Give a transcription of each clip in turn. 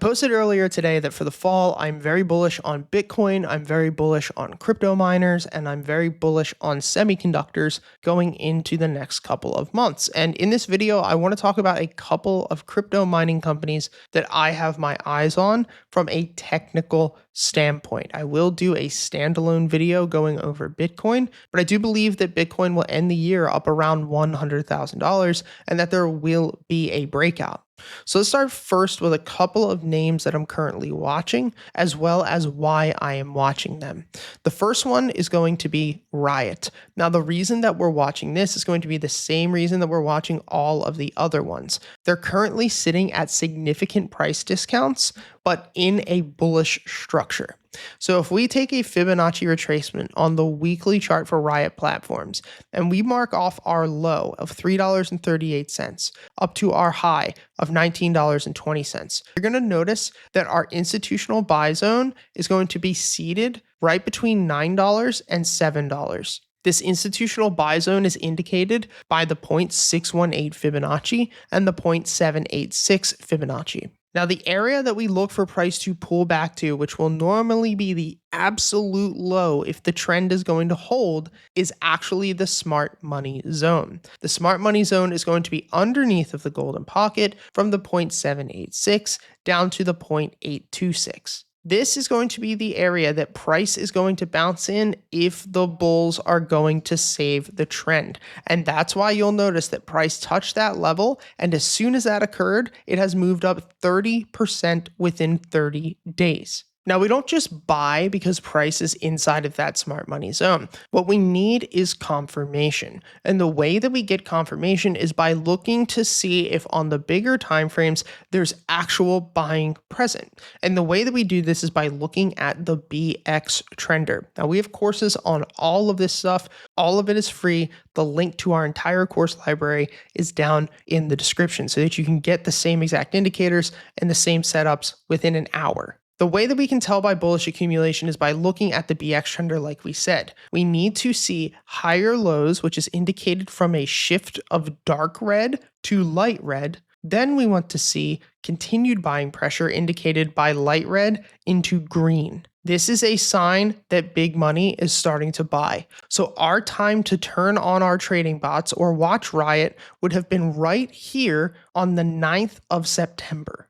posted earlier today that for the fall, I'm very bullish on Bitcoin, I'm very bullish on crypto miners, and I'm very bullish on semiconductors going into the next couple of months. And in this video, I want to talk about a couple of crypto mining companies that I have my eyes on from a technical standpoint. I will do a standalone video going over Bitcoin, but I do believe that Bitcoin will end the year up around $100,000 and that there will be a breakout. So let's start first with a couple of names that I'm currently watching, as well as why I am watching them. The first one is going to be Riot. Now, the reason that we're watching this is going to be the same reason that we're watching all of the other ones. They're currently sitting at significant price discounts, but in a bullish structure. So if we take a Fibonacci retracement on the weekly chart for Riot platforms, and we mark off our low of $3.38 up to our high of $19.20, you're going to notice that our institutional buy zone is going to be seated right between $9 and $7. This institutional buy zone is indicated by the 0.618 Fibonacci and the 0.786 Fibonacci. Now, the area that we look for price to pull back to, which will normally be the absolute low if the trend is going to hold, is actually the smart money zone. The smart money zone is going to be underneath of the golden pocket from the 0.786 down to the 0.826. This is going to be the area that price is going to bounce in if the bulls are going to save the trend. And that's why you'll notice that price touched that level. And as soon as that occurred, it has moved up 30% within 30 days. Now, we don't just buy because price is inside of that smart money zone. What we need is confirmation. And the way that we get confirmation is by looking to see if on the bigger time frames, there's actual buying present. And the way that we do this is by looking at the BX trender. Now, we have courses on all of this stuff. All of it is free. The link to our entire course library is down in the description so that you can get the same exact indicators and the same setups within an hour. The way that we can tell by bullish accumulation is by looking at the BX trender like we said. We need to see higher lows, which is indicated from a shift of dark red to light red. Then we want to see continued buying pressure indicated by light red into green. This is a sign that big money is starting to buy. So our time to turn on our trading bots or watch Riot would have been right here on the 9th of September.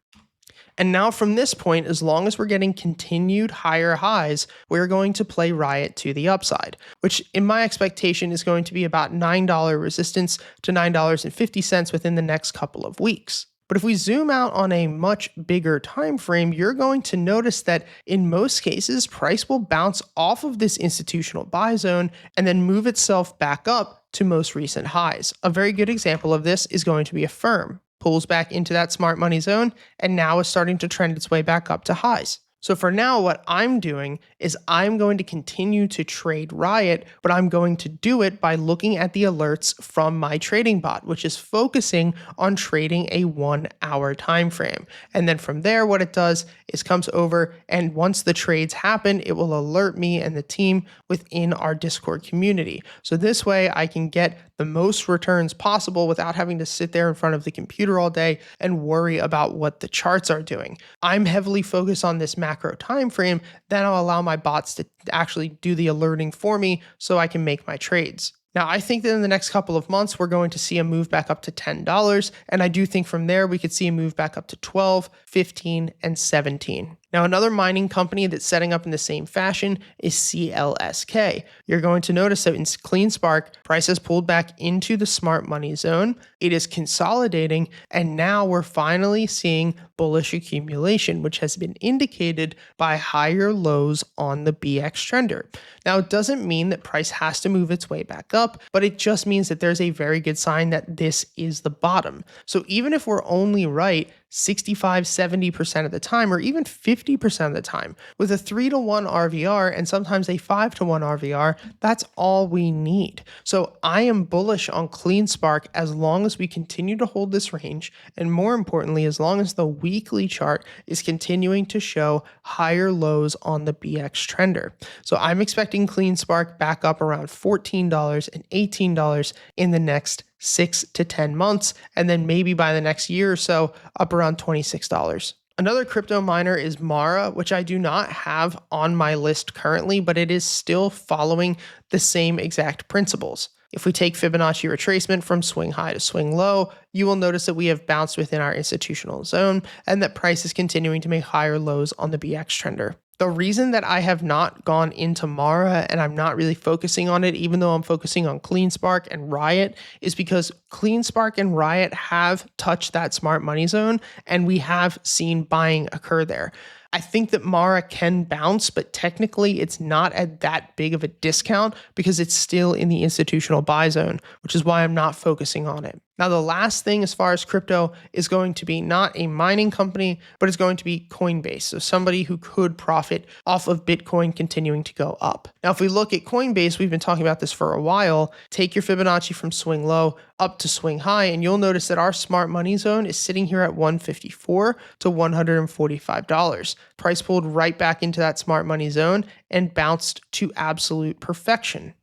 And now from this point, as long as we're getting continued higher highs, we're going to play Riot to the upside, which in my expectation is going to be about $9 resistance to $9.50 within the next couple of weeks. But if we zoom out on a much bigger time frame, you're going to notice that in most cases, price will bounce off of this institutional buy zone and then move itself back up to most recent highs. A very good example of this is going to be Affirm. Pulls back into that smart money zone and now is starting to trend its way back up to highs. So for now, what I'm doing is I'm going to continue to trade Riot, but I'm going to do it by looking at the alerts from my trading bot, which is focusing on trading a 1 hour time frame. And then from there, what it does is comes over and once the trades happen, it will alert me and the team within our Discord community. So this way I can get the most returns possible without having to sit there in front of the computer all day and worry about what the charts are doing. I'm heavily focused on this macro time frame, then I'll allow my bots to actually do the alerting for me so I can make my trades. Now, I think that in the next couple of months, we're going to see a move back up to $10. And I do think from there, we could see a move back up to 12, 15, and 17. Now, another mining company that's setting up in the same fashion is CLSK. You're going to notice that in CleanSpark, price has pulled back into the smart money zone. It is consolidating, and now we're finally seeing bullish accumulation, which has been indicated by higher lows on the BX trender. Now, it doesn't mean that price has to move its way back up, but it just means that there's a very good sign that this is the bottom. So even if we're only right 65, 70% of the time, or even 50% of the time, with a 3-to-1 RVR and sometimes a 5-to-1 RVR, that's all we need. So I am bullish on CleanSpark as long as we continue to hold this range, and more importantly, as long as the weekly chart is continuing to show higher lows on the BX trender. So I'm expecting CleanSpark back up around $14 and $18 in the next 6 to 10 months, and then maybe by the next year or so, up around $26. Another crypto miner is Mara, which I do not have on my list currently, but it is still following the same exact principles. If we take Fibonacci retracement from swing high to swing low, you will notice that we have bounced within our institutional zone and that price is continuing to make higher lows on the BX trender. The reason that I have not gone into Mara and I'm not really focusing on it, even though I'm focusing on CleanSpark and Riot, is because CleanSpark and Riot have touched that smart money zone and we have seen buying occur there. I think that Mara can bounce, but technically it's not at that big of a discount because it's still in the institutional buy zone, which is why I'm not focusing on it. Now, the last thing as far as crypto is going to be not a mining company, but it's going to be Coinbase. So somebody who could profit off of Bitcoin continuing to go up. Now, if we look at Coinbase, we've been talking about this for a while. Take your Fibonacci from swing low up to swing high, and you'll notice that our smart money zone is sitting here at $154 to $145. Price pulled right back into that smart money zone and bounced to absolute perfection.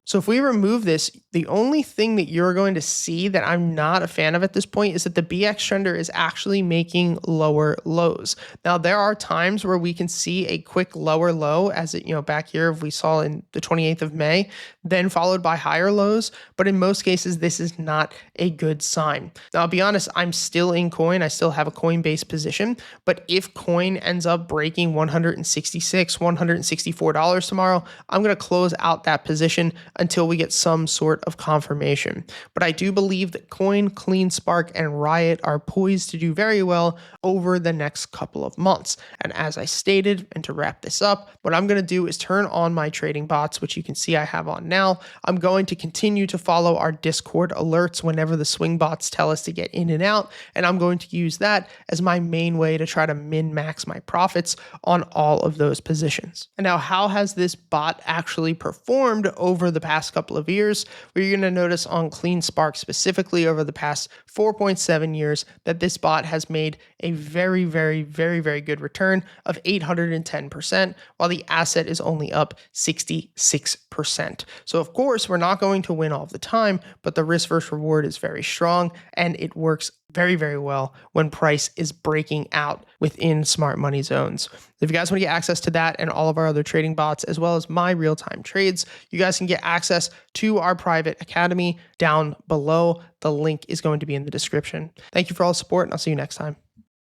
So if we remove this, the only thing that you're going to see that I'm not a fan of at this point is that the BX trender is actually making lower lows. Now, there are times where we can see a quick lower low, as it, back here we saw in the 28th of May, then followed by higher lows. But in most cases, this is not a good sign. Now, I'll be honest, I'm still in coin. I still have a Coinbase position. But if coin ends up breaking $166, $164 tomorrow, I'm going to close out that position until we get some sort of confirmation. But I do believe that Coin, CleanSpark, and Riot are poised to do very well over the next couple of months. And as I stated, and to wrap this up, what I'm going to do is turn on my trading bots, which you can see I have on now. I'm going to continue to follow our Discord alerts whenever the swing bots tell us to get in and out, and I'm going to use that as my main way to try to min-max my profits on all of those positions. And now, how has this bot actually performed over the past couple of years? Well, you're going to notice on CleanSpark specifically over the past 4.7 years that this bot has made a very, very, very, very good return of 810%, while the asset is only up 66%. So of course, we're not going to win all the time, but the risk versus reward is very strong and it works very, very well when price is breaking out within smart money zones. If you guys want to get access to that and all of our other trading bots, as well as my real-time trades, you guys can get access to our private academy down below. The link is going to be in the description. Thank you for all the support, and I'll see you next time.